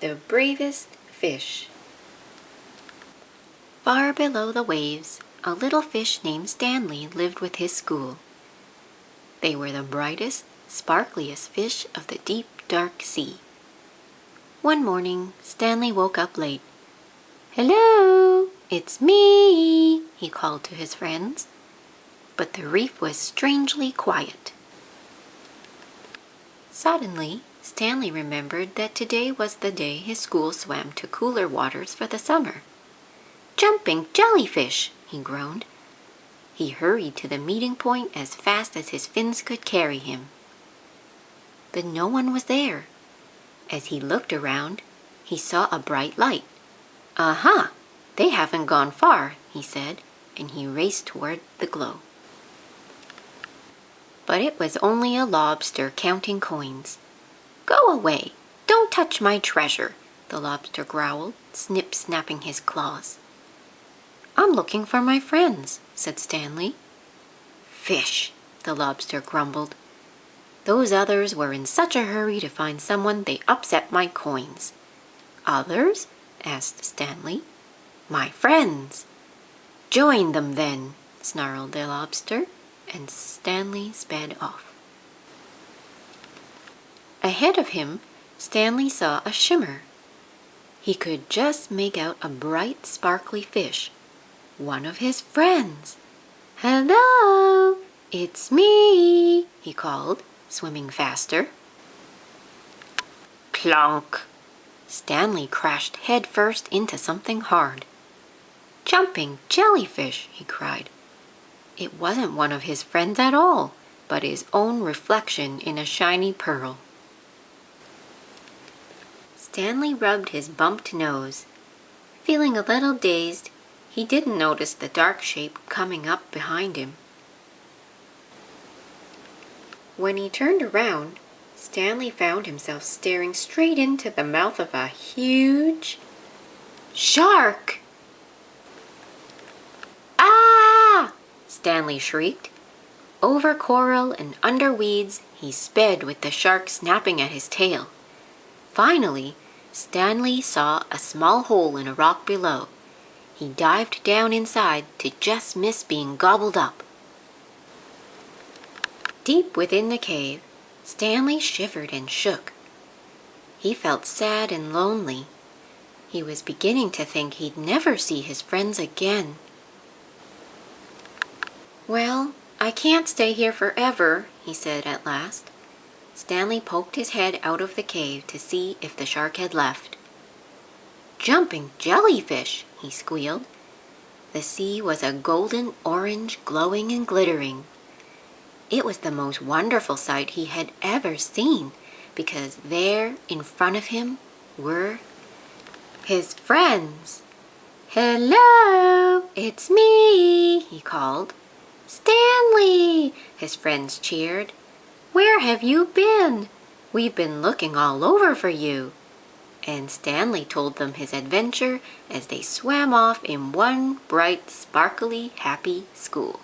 The Bravest Fish. Far below the waves, a little fish named Stanley lived with his school. They were the brightest, sparkliest fish of the deep, dark sea. One morning, Stanley woke up late. "Hello, it's me," he called to his friends. But the reef was strangely quiet. Suddenly, Stanley remembered that today was the day his school swam to cooler waters for the summer. "Jumping jellyfish!" he groaned. He hurried to the meeting point as fast as his fins could carry him. But no one was there. As he looked around, he saw a bright light. "Aha! They haven't gone far," he said, and he raced toward the glow. But it was only a lobster counting coins. "Go away! Don't touch my treasure!" the lobster growled, snip-snapping his claws. "I'm looking for my friends," said Stanley. "Fish!" the lobster grumbled. "Those others were in such a hurry to find someone they upset my coins." "Others?" asked Stanley. "My friends." "Join them then," snarled the lobster, and Stanley sped off. Ahead of him, Stanley saw a shimmer. He could just make out a bright, sparkly fish, one of his friends. "Hello, it's me," he called, swimming faster. Plonk! Stanley crashed headfirst into something hard. "Jumping jellyfish!" he cried. It wasn't one of his friends at all, but his own reflection in a shiny pearl. Stanley rubbed his bumped nose. Feeling a little dazed, he didn't notice the dark shape coming up behind him. When he turned around, Stanley found himself staring straight into the mouth of a huge shark! "Ah!" Stanley shrieked. Over coral and under weeds, he sped with the shark snapping at his tail. Finally, Stanley saw a small hole in a rock below. He dived down inside to just miss being gobbled up. Deep within the cave, Stanley shivered and shook. He felt sad and lonely. He was beginning to think he'd never see his friends again. "Well, I can't stay here forever," he said at last. Stanley poked his head out of the cave to see if the shark had left. "Jumping jellyfish!" he squealed. The sea was a golden orange, glowing and glittering. It was the most wonderful sight he had ever seen, because there in front of him were his friends. "Hello, it's me," he called. "Stanley!" his friends cheered. "Where have you been? We've been looking all over for you." And Stanley told them his adventure as they swam off in one bright, sparkly, happy school.